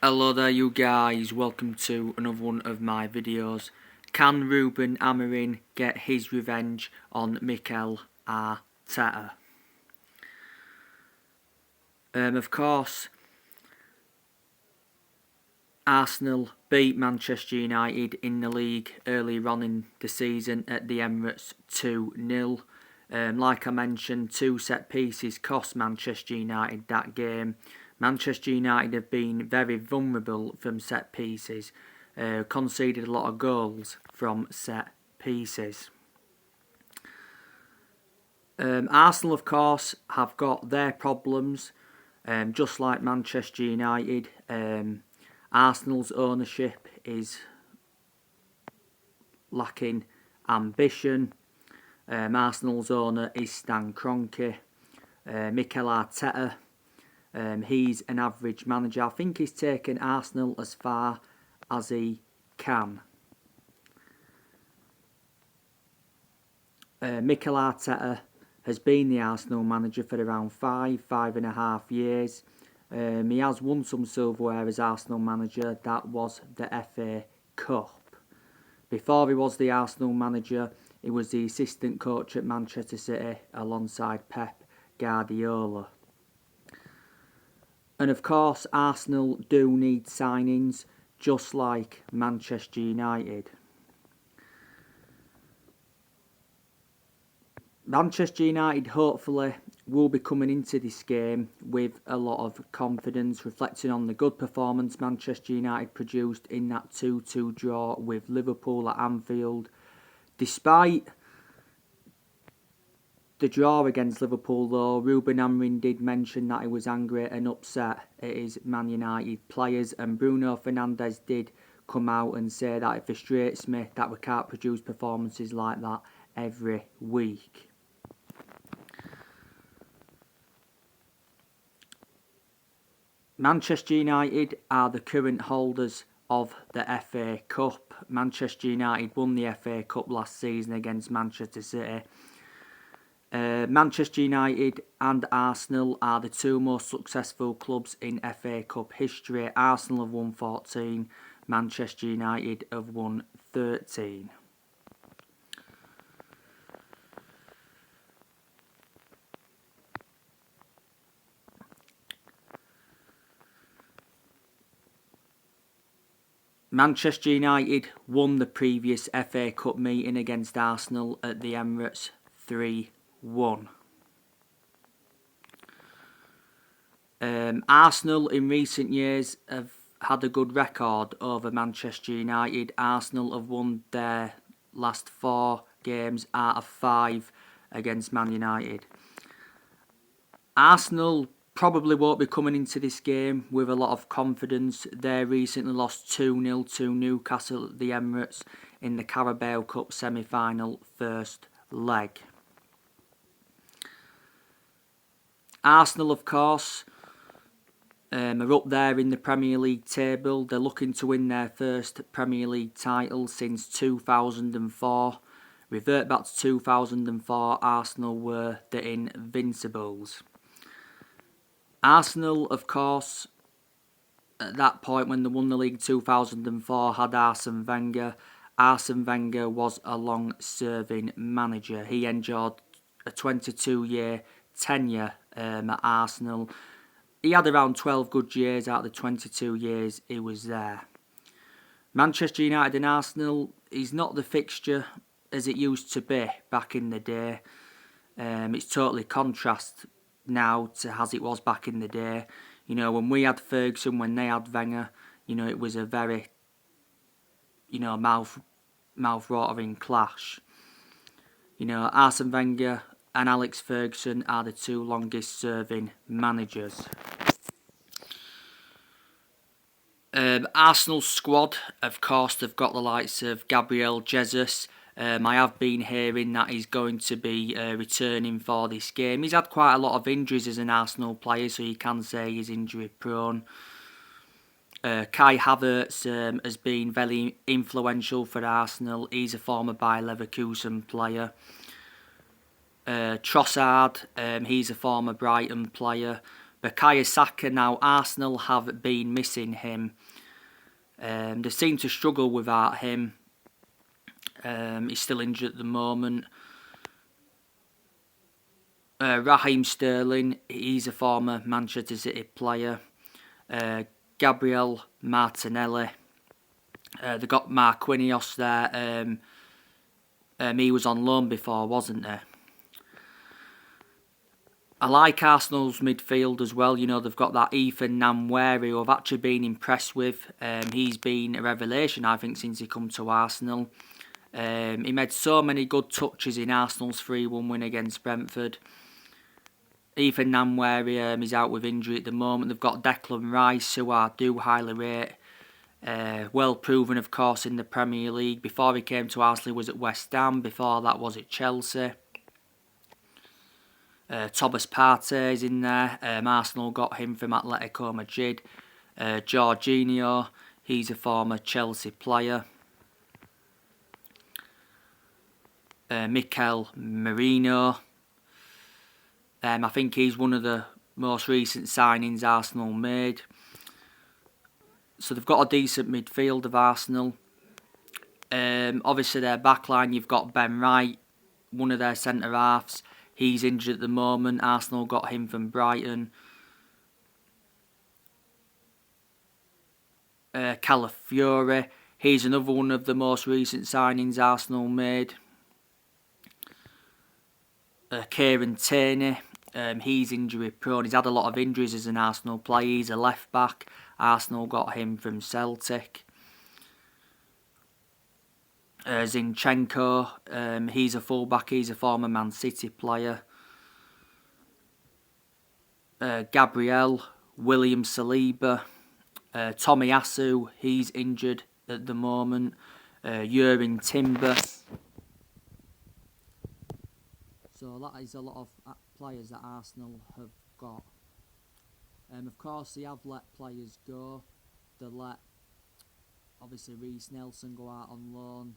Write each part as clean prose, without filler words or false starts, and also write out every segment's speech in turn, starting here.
Hello there you guys, welcome to another one of my videos. Can Ruben Amorim get his revenge on Mikel Areta? Of course, Arsenal beat Manchester United in the league earlier on in the season at the Emirates 2-0. Like I mentioned, two set pieces cost Manchester United that game. Manchester United have been very vulnerable from set pieces, conceded a lot of goals from set pieces. Arsenal, of course, have got their problems, just like Manchester United. Arsenal's ownership is lacking ambition. Arsenal's owner is Stan Kroenke. Mikel Areta, he's an average manager. I think he's taken Arsenal as far as he can. Mikel Areta has been the Arsenal manager for around 5.5 years. He has won some silverware as Arsenal manager. That was the FA Cup. Before he was the Arsenal manager, he was the assistant coach at Manchester City alongside Pep Guardiola. And of course, Arsenal do need signings, just like Manchester United. Manchester United hopefully will be coming into this game with a lot of confidence, reflecting on the good performance Manchester United produced in that 2-2 draw with Liverpool at Anfield. Despite the draw against Liverpool though, Ruben Amorim did mention that he was angry and upset at his Man United players, and Bruno Fernandes did come out and say that it frustrates me that we can't produce performances like that every week. Manchester United are the current holders of the FA Cup. Manchester United won the FA Cup last season against Manchester City. Manchester United and Arsenal are the two most successful clubs in FA Cup history. Arsenal have won 14, Manchester United have won 13. Manchester United won the previous FA Cup meeting against Arsenal at the Emirates 3-1. Arsenal in recent years have had a good record over Manchester United. Arsenal have won their last 4 games out of 5 against Man United. Arsenal probably won't be coming into this game with a lot of confidence. They recently lost 2-0 to Newcastle at the Emirates in the Carabao Cup semi-final first leg. Arsenal, of course, are up there in the Premier League table. They're looking to win their first Premier League title since 2004. Revert back to 2004, Arsenal were the Invincibles. Arsenal, of course, at that point when they won the league 2004, had Arsene Wenger. Arsene Wenger was a long-serving manager. He enjoyed a 22-year tenure at Arsenal. He had around 12 good years out of the 22 years he was there. Manchester United and Arsenal is not the fixture as it used to be back in the day. It's totally contrast now to as it was back in the day. You know, when we had Ferguson, when they had Wenger, you know, it was a very, you know, mouth-watering clash. You know, Arsene Wenger and Alex Ferguson are the two longest serving managers. Arsenal's squad, of course, they've got the likes of Gabriel Jesus. I have been hearing that he's going to be returning for this game. He's had quite a lot of injuries as an Arsenal player, so you can say he's injury prone. Kai Havertz has been very influential for Arsenal. He's a former Bayer Leverkusen player. Trossard, he's a former Brighton player. Bukayo Saka now, Arsenal have been missing him. They seem to struggle without him. He's still injured at the moment. Raheem Sterling, he's a former Manchester City player. Gabriel Martinelli. They got Marquinhos there. He was on loan before, wasn't he? I like Arsenal's midfield as well. You know, they've got that Ethan Nwaneri, who I've actually been impressed with. He's been a revelation, I think, since he come to Arsenal. He made so many good touches in Arsenal's 3-1 win against Brentford. Ethan Nwaneri is out with injury at the moment. They've got Declan Rice, who I do highly rate. Well proven, of course, in the Premier League. Before he came to Arsenal, he was at West Ham. Before that was at Chelsea. Thomas Partey is in there. Arsenal got him from Atletico Madrid. Jorginho, he's a former Chelsea player. Mikel Merino. I think he's one of the most recent signings Arsenal made. So they've got a decent midfield of Arsenal. Obviously their backline, you've got Ben Wright, one of their centre-halves. He's injured at the moment. Arsenal got him from Brighton. Calafiori, he's another one of the most recent signings Arsenal made. Kieran Tierney, he's injury prone. He's had a lot of injuries as an Arsenal player. He's a left back. Arsenal got him from Celtic. Zinchenko, he's a fullback. He's a former Man City player. Gabriel, William Saliba, Tomiyasu, he's injured at the moment. Jurgen Timber. So that is a lot of players that Arsenal have got. Of course, they have let players go. They let, obviously, Reece Nelson go out on loan.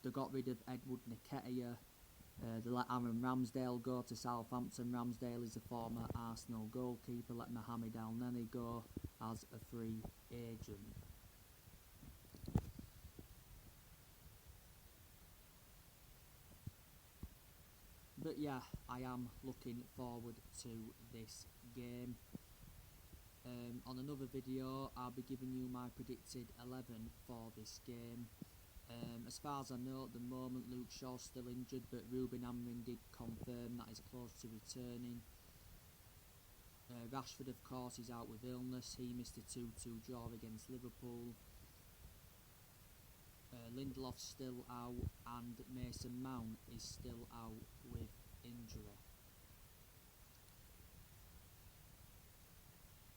They got rid of Edward Nketiah. They let Aaron Ramsdale go to Southampton. Ramsdale is a former Arsenal goalkeeper. Let Mohamed El-Neni go as a free agent. But yeah, I am looking forward to this game. On another video, I'll be giving you my predicted 11 for this game. As far as I know, at the moment, Luke Shaw's still injured, but Ruben Amorim did confirm that he's close to returning. Rashford, of course, is out with illness. He missed a 2-2 draw against Liverpool. Lindelof's still out, and Mason Mount is still out with injury.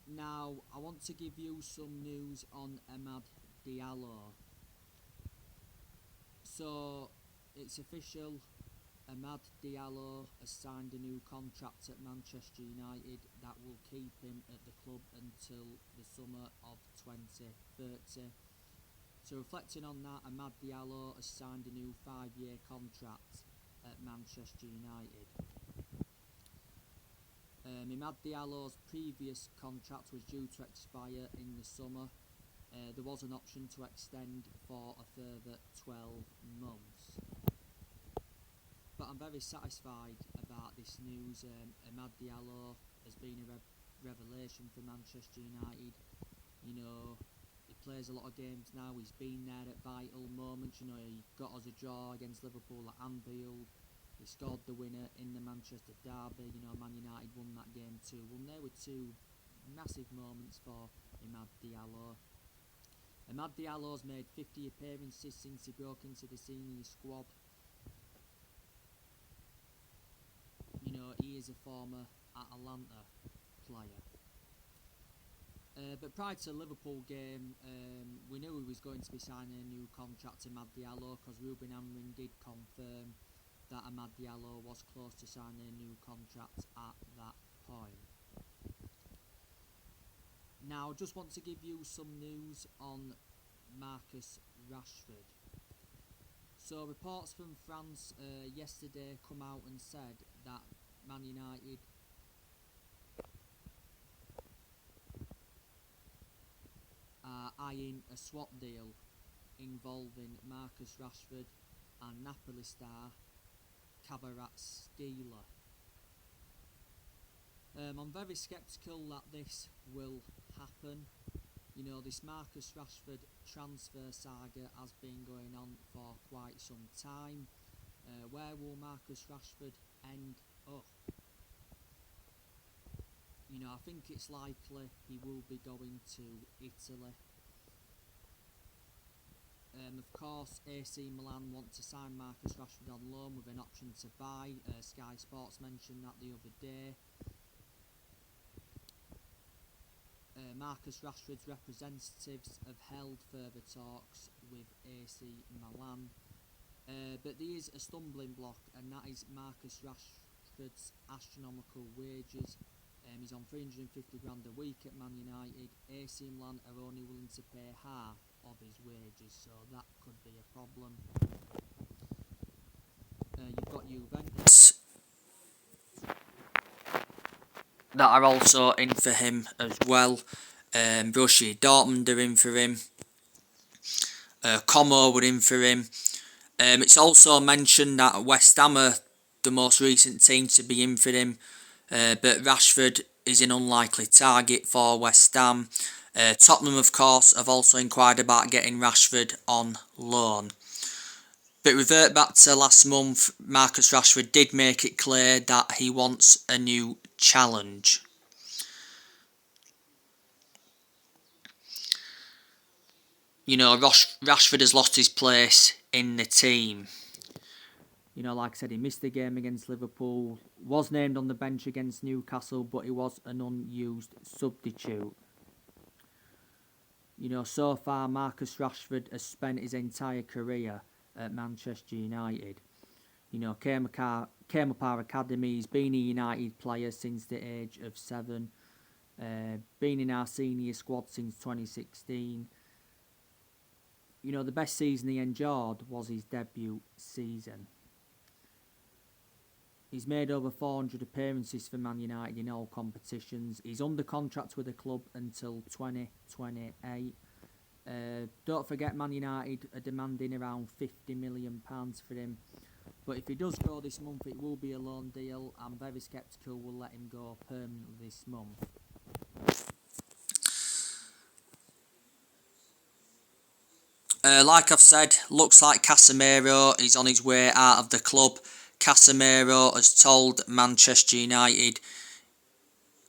Now, I want to give you some news on Amad Diallo. So, it's official. Amad Diallo has signed a new contract at Manchester United that will keep him at the club until the summer of 2030. So reflecting on that, Amad Diallo has signed a new 5-year contract at Manchester United. Amad Diallo's previous contract was due to expire in the summer. There was an option to extend for a further 12 months. But I'm very satisfied about this news. Amad Diallo has been a revelation for Manchester United. You know, he plays a lot of games now. He's been there at vital moments. You know, he got us a draw against Liverpool at Anfield. He scored the winner in the Manchester derby. You know, Man United won that game 2-1. They were two massive moments for Amad Diallo. Amad Diallo's made 50 appearances since he broke into the senior squad. You know, he is a former Atalanta player. But prior to the Liverpool game, we knew he was going to be signing a new contract to Amad Diallo, because Ruben Amorim did confirm that Amad Diallo was close to signing a new contract at that point. Now, I just want to give you some news on Marcus Rashford. So, reports from France yesterday come out and said that Man United are eyeing a swap deal involving Marcus Rashford and Napoli star Kvaratskhelia. I'm very sceptical that this will happen. You know, this Marcus Rashford transfer saga has been going on for quite some time. Where will Marcus Rashford end up? You know, I think it's likely he will be going to Italy. Of course, AC Milan want to sign Marcus Rashford on loan with an option to buy. Sky Sports mentioned that the other day. Marcus Rashford's representatives have held further talks with AC Milan. But there is a stumbling block, and that is Marcus Rashford's astronomical wages. He's on 350 grand a week at Man United. AC Milan are only willing to pay half of his wages, so that could be a problem. You've got Juventus that are also in for him as well. Borussia Dortmund are in for him. Como were in for him. It's also mentioned that West Ham are the most recent team to be in for him, but Rashford is an unlikely target for West Ham. Tottenham, of course, have also inquired about getting Rashford on loan. But revert back to last month, Marcus Rashford did make it clear that he wants a new challenge. You know, Rashford has lost his place in the team. You know, like I said, he missed the game against Liverpool, was named on the bench against Newcastle, but he was an unused substitute. You know, so far Marcus Rashford has spent his entire career at Manchester United. You know, came up our academy, he's been a United player since the age of 7, been in our senior squad since 2016. You know, the best season he enjoyed was his debut season. He's made over 400 appearances for Man United in all competitions. He's under contract with the club until 2028. Don't forget, Man United are demanding around £50 million for him. But if he does go this month, it will be a loan deal. I'm very sceptical we'll let him go permanently this month. Like I've said, looks like Casemiro is on his way out of the club. Casemiro has told Manchester United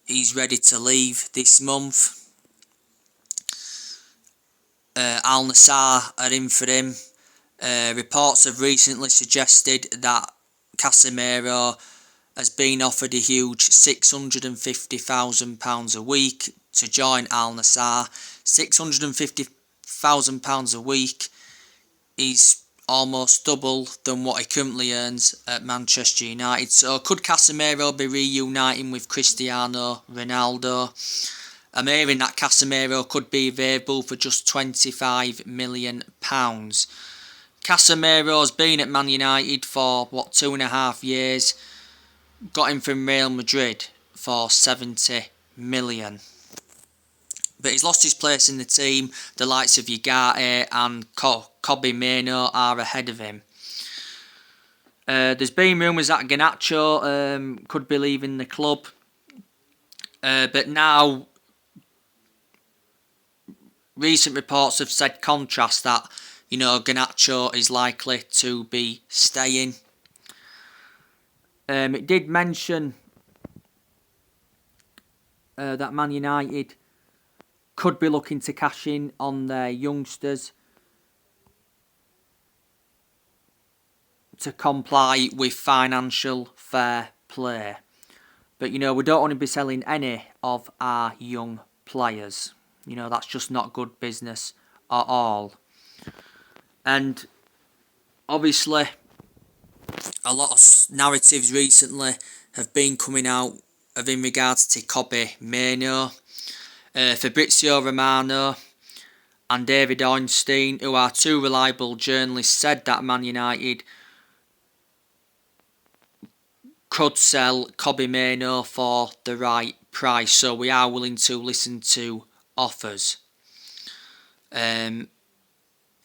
he's ready to leave this month. Al Nassr are in for him. Reports have recently suggested that Casemiro has been offered a huge £650,000 a week to join Al Nassr. £650,000 a week is almost double than what he currently earns at Manchester United. So could Casemiro be reuniting with Cristiano Ronaldo? I'm hearing that Casemiro could be available for just £25 million. Casemiro's been at Man United for, 2.5 years. Got him from Real Madrid for 70 million. But he's lost his place in the team. The likes of Ugarte and Kobe Mainoo are ahead of him. There's been rumours that Garnacho could be leaving the club. But now, recent reports have said contrast that, you know, Garnacho is likely to be staying. It did mention that Man United could be looking to cash in on their youngsters to comply with financial fair play. But, you know, we don't want to be selling any of our young players. You know, that's just not good business at all. And obviously, a lot of narratives recently have been coming out of in regards to Kobe Mainoo. Fabrizio Romano and David Ornstein, who are two reliable journalists, said that Man United could sell Kobbie Mainoo for the right price, so we are willing to listen to offers. I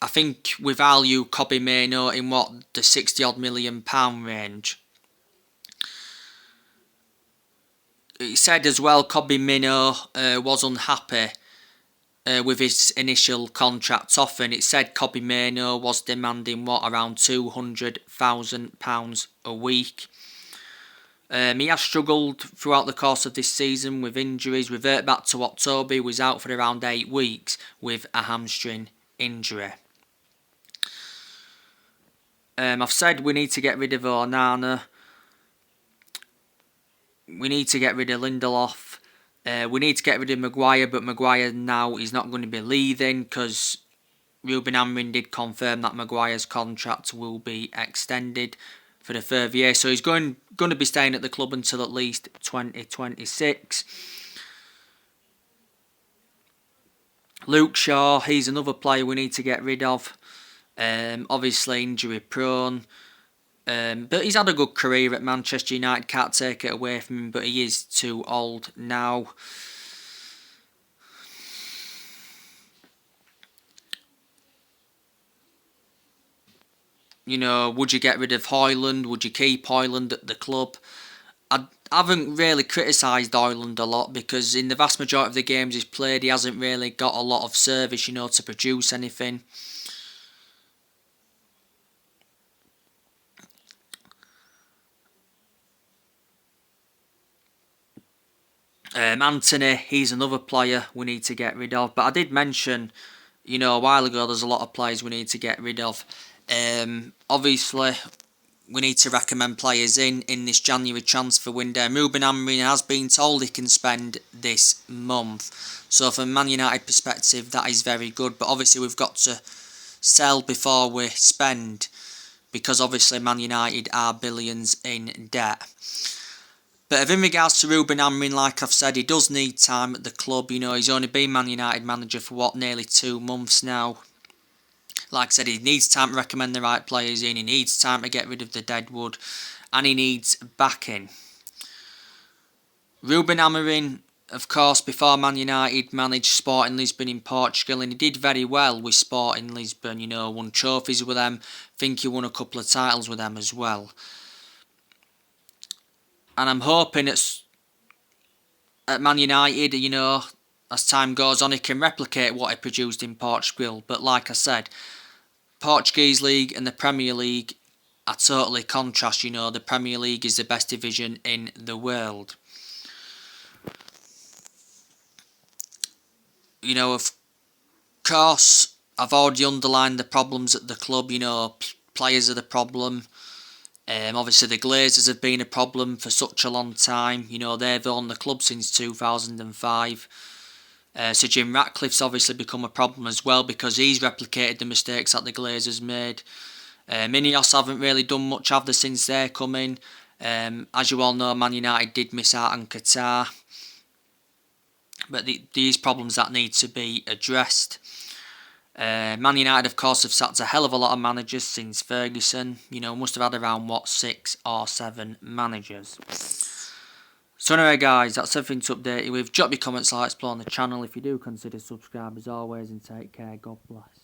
think we value Kobbie Mainoo in the £60 million range. It said as well Kobbie Mainoo was unhappy with his initial contract offer, and it said Kobbie Mainoo was demanding around £200,000 a week. He has struggled throughout the course of this season with injuries. Revert back to October, he was out for around 8 weeks with a hamstring injury. I've said we need to get rid of Onana. We need to get rid of Lindelof. We need to get rid of Maguire, but Maguire now is not going to be leaving because Ruben Amorim did confirm that Maguire's contract will be extended for the further year. So he's going to be staying at the club until at least 2026. Luke Shaw, he's another player we need to get rid of. Obviously injury prone. But he's had a good career at Manchester United, can't take it away from him, but he is too old now. You know, would you get rid of Højlund? Would you keep Højlund at the club? I haven't really criticised Højlund a lot because in the vast majority of the games he's played, he hasn't really got a lot of service, you know, to produce anything. Anthony, he's another player we need to get rid of. But I did mention, you know, a while ago, there's a lot of players we need to get rid of. Obviously, we need to recommend players in this January transfer window. Ruben Amorim has been told he can spend this month. So from a Man United perspective, that is very good. But obviously, we've got to sell before we spend, because obviously Man United are billions in debt. But in regards to Ruben Amorim, like I've said, he does need time at the club. You know, he's only been Man United manager for nearly 2 months now. Like I said, he needs time to recommend the right players in. He needs time to get rid of the deadwood. And he needs backing. Ruben Amorim, of course, before Man United, managed Sporting Lisbon in Portugal. And he did very well with Sporting Lisbon. You know, won trophies with them. I think he won a couple of titles with them as well. And I'm hoping at Man United, you know, as time goes on, he can replicate what he produced in Portugal. But like I said, Portuguese League and the Premier League are totally contrast. You know, the Premier League is the best division in the world. You know, of course, I've already underlined the problems at the club. You know, players are the problem. Obviously, the Glazers have been a problem for such a long time. You know, they've owned the club since 2005. Sir Jim Ratcliffe's obviously become a problem as well because he's replicated the mistakes that the Glazers made. Ineos haven't really done much, have they, since they're coming. As you all know, Man United did miss out on Qatar. But these problems that need to be addressed. Man United, of course, have sacked a hell of a lot of managers since Ferguson. You know, must have had around, 6 or 7 managers. So anyway, guys, that's everything to update you with. Drop your comments, like, explore on the channel if you do. Consider subscribe as always, and take care. God bless.